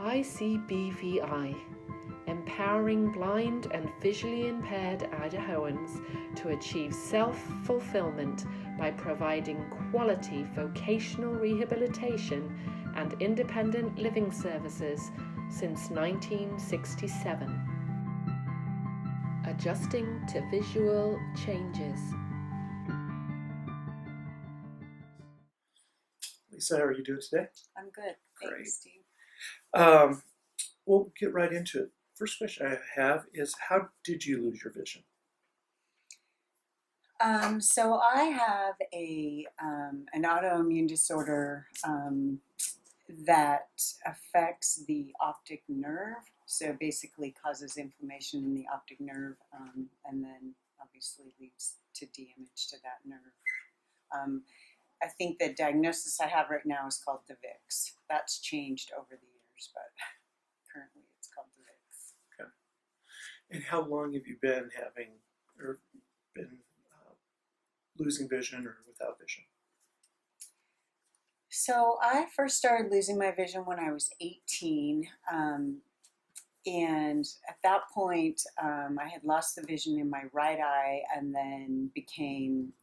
ICBVI, empowering blind and visually impaired Idahoans to achieve self-fulfillment by providing quality vocational rehabilitation and independent living services since 1967. Adjusting to visual changes. Lisa, how are you doing today? I'm good. Great. Thanks, Steve. We'll get right into it. First question I have is, how did you lose your vision? So I have an autoimmune disorder that affects the optic nerve. So basically causes inflammation in the optic nerve, and then obviously leads to damage to that nerve. I think the diagnosis I have right now is called DeVix. That's changed over the years, but currently it's called DeVix. Okay. And how long have you been losing vision or without vision? So I first started losing my vision when I was 18. And at that point, I had lost the vision in my right eye and then became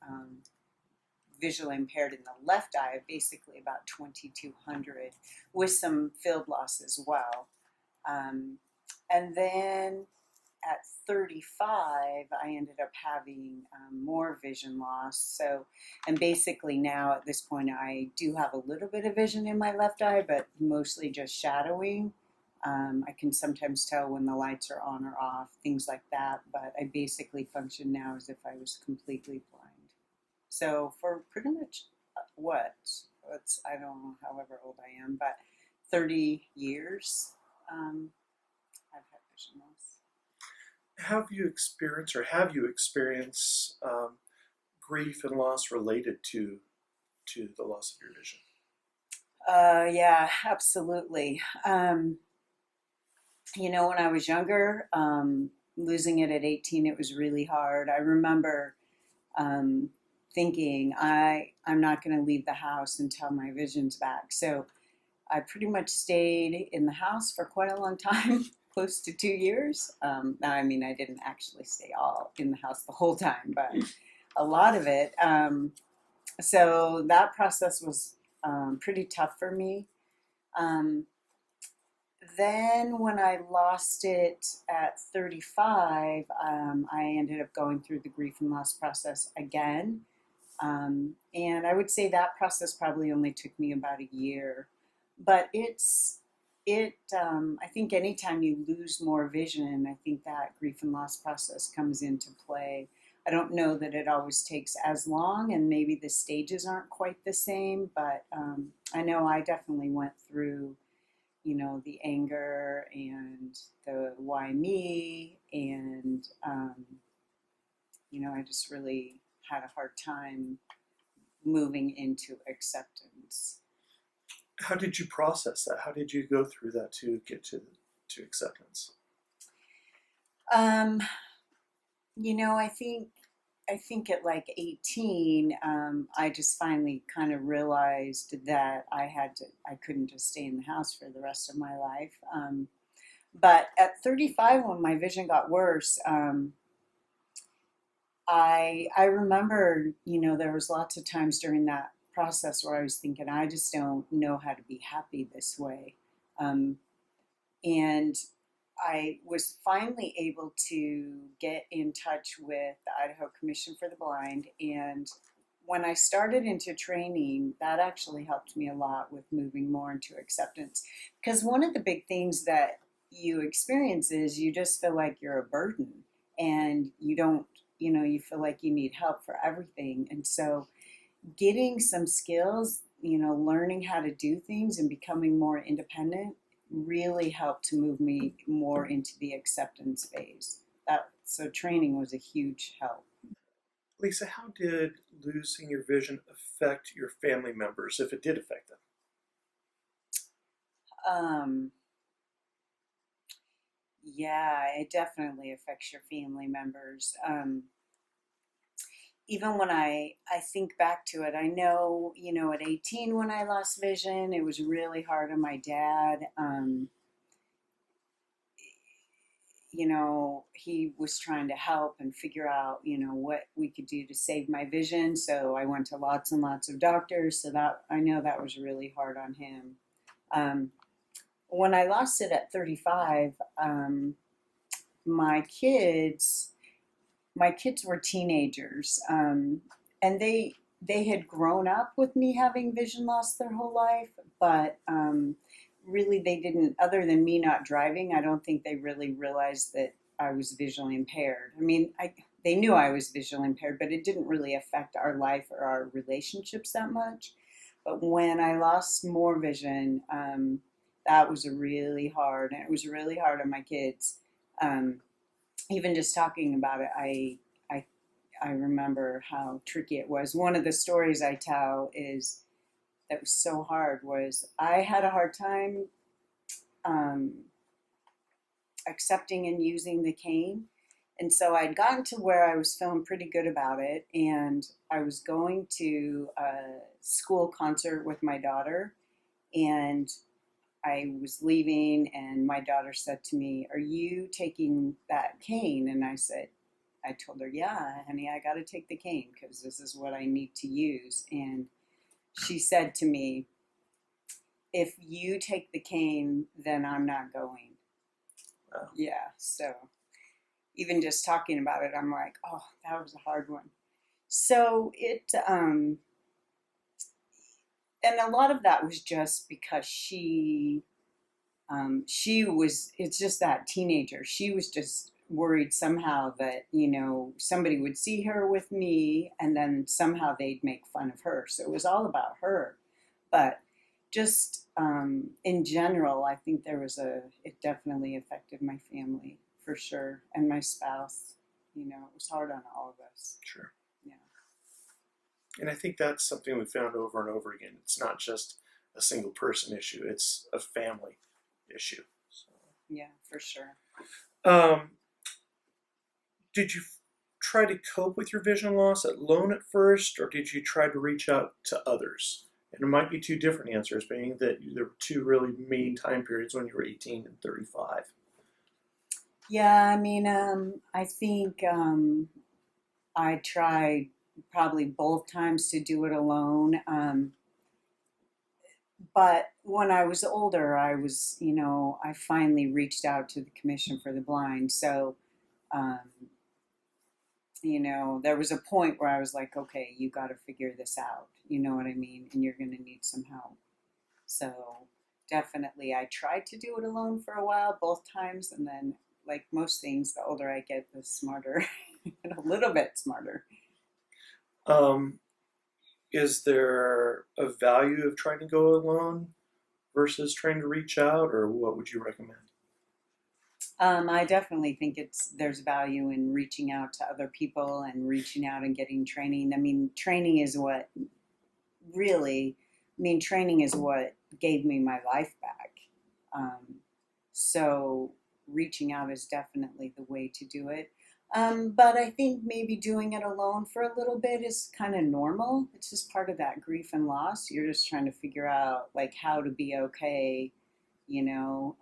visually impaired in the left eye, basically about 2200, with some field loss as well. And then at 35, I ended up having more vision loss. So, and basically now at this point, I do have a little bit of vision in my left eye, but mostly just shadowing. I can sometimes tell when the lights are on or off, things like that, but I basically function now as if I was completely blind. So for pretty much I don't know, however old I am, but 30 years, I've had vision loss. Have you experienced grief and loss related to the loss of your vision? Yeah, absolutely. When I was younger, losing it at 18, it was really hard. I remember thinking, I'm not going to leave the house until my vision's back. So I pretty much stayed in the house for quite a long time, close to 2 years. I didn't actually stay all in the house the whole time, but a lot of it. So that process was pretty tough for me. Then when I lost it at 35, I ended up going through the grief and loss process again. And I would say that process probably only took me about a year. But I think anytime you lose more vision, I think that grief and loss process comes into play. I don't know that it always takes as long, and maybe the stages aren't quite the same, but I know I definitely went through the anger and the why me, and I just really had a hard time moving into acceptance. How did you process that? How did you go through that to get to acceptance? I think at like 18, I just finally kind of realized that I couldn't just stay in the house for the rest of my life. But at 35, when my vision got worse, I remember, there was lots of times during that process where I was thinking, I just don't know how to be happy this way. And I was finally able to get in touch with the Idaho Commission for the Blind, and when I started into training, that actually helped me a lot with moving more into acceptance. Because one of the big things that you experience is you just feel like you're a burden, and you feel like you need help for everything. And so getting some skills, learning how to do things and becoming more independent really helped to move me more into the acceptance phase. So training was a huge help. Lisa, how did losing your vision affect your family members, if it did affect them? Yeah, it definitely affects your family members. Even when I think back to it, I know, at 18 when I lost vision, it was really hard on my dad. he was trying to help and figure out, what we could do to save my vision. So I went to lots and lots of doctors. So that I know that was really hard on him. When I lost it at 35, my kids were teenagers, and they had grown up with me having vision loss their whole life, but really they didn't, other than me not driving, I don't think they really realized that I was visually impaired. I mean, they knew I was visually impaired, but it didn't really affect our life or our relationships that much. But when I lost more vision, that was really hard, and it was really hard on my kids. Even just talking about it, I remember how tricky it was. One of the stories I tell is that was so hard was I had a hard time accepting and using the cane. And so I'd gotten to where I was feeling pretty good about it. And I was going to a school concert with my daughter. And I was leaving, and my daughter said to me, "Are you taking that cane?" And I told her, "Yeah, honey, I got to take the cane because this is what I need to use." And she said to me, "If you take the cane, then I'm not going." Wow. Yeah, so even just talking about it, I'm like, oh, that was a hard one. So and a lot of that was just because it's just that teenager. She was just worried somehow that, somebody would see her with me and then somehow they'd make fun of her. So it was all about her. But just in general, I think it definitely affected my family for sure. And my spouse, it was hard on all of us. Sure. Yeah. And I think that's something we found over and over again. It's not just a single person issue, it's a family issue. So, Yeah, for sure. did you try to cope with your vision loss alone at first, or did you try to reach out to others? And it might be two different answers, being that there were two really main time periods when you were 18 and 35. Yeah, I mean, I think I tried probably both times to do it alone. But when I was older, I finally reached out to the Commission for the Blind. So, um, there was a point where I was like, okay, you got to figure this out. You know what I mean? And you're going to need some help. So definitely I tried to do it alone for a while, both times. And then, like most things, the older I get, the smarter, and a little bit smarter. Is there a value of trying to go alone versus trying to reach out, or what would you recommend? I definitely think there's value in reaching out to other people and reaching out and getting training. I mean, training is what gave me my life back. So reaching out is definitely the way to do it. But I think maybe doing it alone for a little bit is kind of normal. It's just part of that grief and loss. You're just trying to figure out like how to be okay, you know.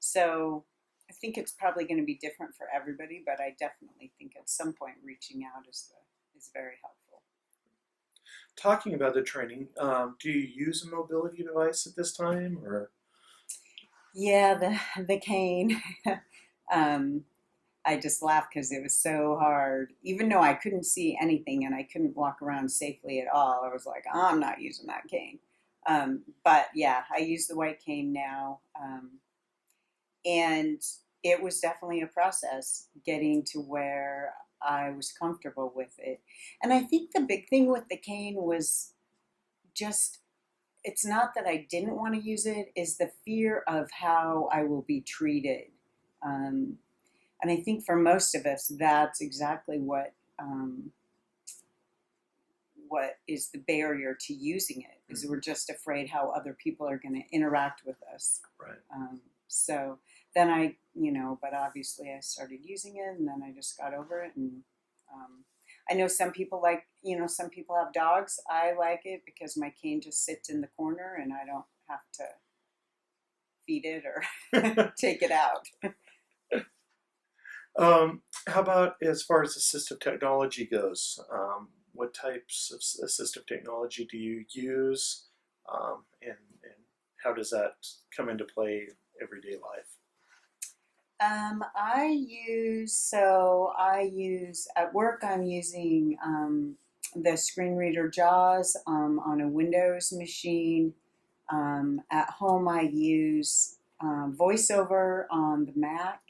So I think it's probably going to be different for everybody, but I definitely think at some point reaching out is very helpful. Talking about the training, do you use a mobility device at this time, or? Yeah, the cane. I just laughed because it was so hard. Even though I couldn't see anything and I couldn't walk around safely at all, I was like, oh, I'm not using that cane. But yeah, I use the white cane now. And it was definitely a process getting to where I was comfortable with it. And I think the big thing with the cane was just, it's not that I didn't want to use it, is the fear of how I will be treated. And I think for most of us, that's exactly what is the barrier to using it, is we're just afraid how other people are going to interact with us. Right. So then but obviously I started using it, and then I just got over it. And I know some people some people have dogs. I like it because my cane just sits in the corner and I don't have to feed it or take it out. How about as far as assistive technology goes? What types of assistive technology do you use, and how does that come into play everyday life? I use at work. I'm using the screen reader JAWS on a Windows machine. At home, I use VoiceOver on the Mac,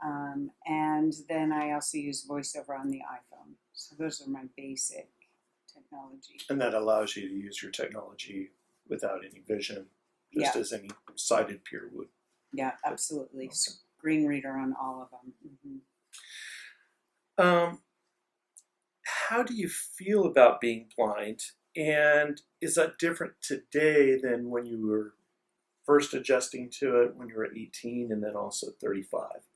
and then I also use VoiceOver on the iPhone. So those are my basic technology. And that allows you to use your technology without any vision, just Yeah. as any sighted peer would. Yeah, absolutely. Okay. Screen reader on all of them. How do you feel about being blind? And is that different today than when you were first adjusting to it when you were 18 and then also 35?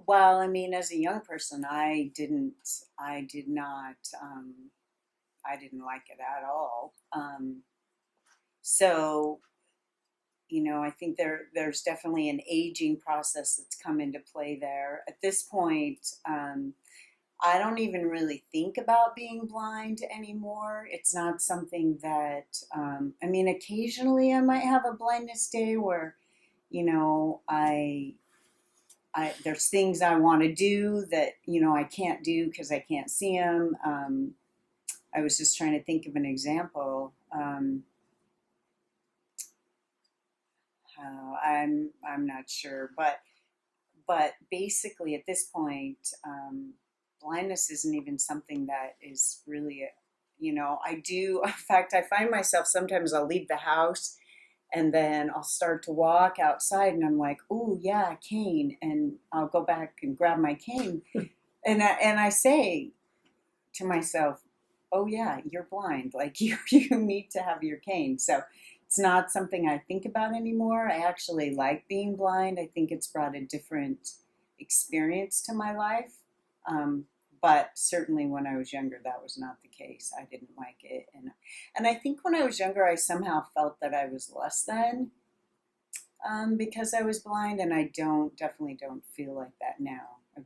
Well, I mean, as a young person, I didn't like it at all. So, I think there's definitely an aging process that's come into play there. At this point, I don't even really think about being blind anymore. It's not something that, occasionally I might have a blindness day where, there's things I want to do that, I can't do because I can't see them. I was just trying to think of an example. I'm not sure, but basically at this point, blindness isn't even something that is really, I do. In fact, I find myself sometimes I'll leave the house and then I'll start to walk outside and I'm like, oh yeah, a cane. And I'll go back and grab my cane. And I say to myself, oh yeah, you're blind. Like you need to have your cane. So it's not something I think about anymore. I actually like being blind. I think it's brought a different experience to my life. But certainly when I was younger, that was not the case. I didn't like it. And I think when I was younger, I somehow felt that I was less than because I was blind. And I definitely don't feel like that now. I'm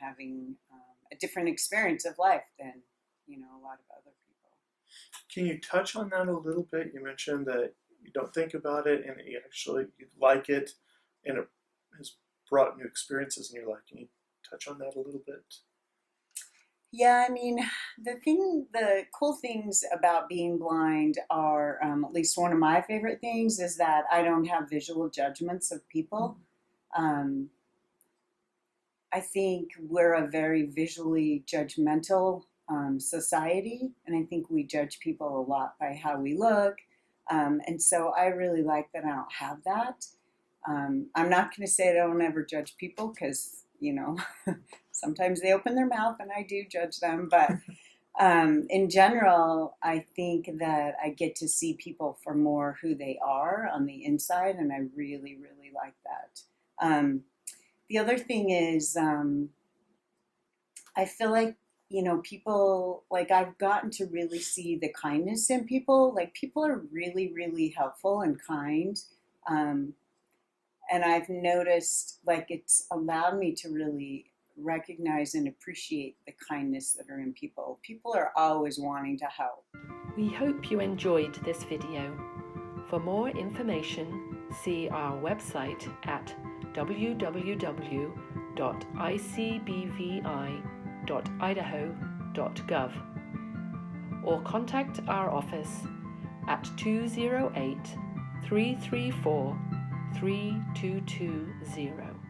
having a different experience of life than, a lot of other people. Can you touch on that a little bit? You mentioned that you don't think about it and you like it and it has brought new experiences in your life. Can you touch on that a little bit? Yeah, I mean, the cool things about being blind are, at least one of my favorite things, is that I don't have visual judgments of people. I think we're a very visually judgmental society, and I think we judge people a lot by how we look. And so I really like that I don't have that. I'm not going to say I don't ever judge people because, sometimes they open their mouth and I do judge them. But in general, I think that I get to see people for more who they are on the inside, and I really, really like that. The other thing is I feel like, people, like I've gotten to really see the kindness in people. Like people are really, really helpful and kind. And I've noticed like it's allowed me to really recognize and appreciate the kindness that are in people. People are always wanting to help. We hope you enjoyed this video. For more information, see our website at www.icbvi.idaho.gov or contact our office at 208 334 3220.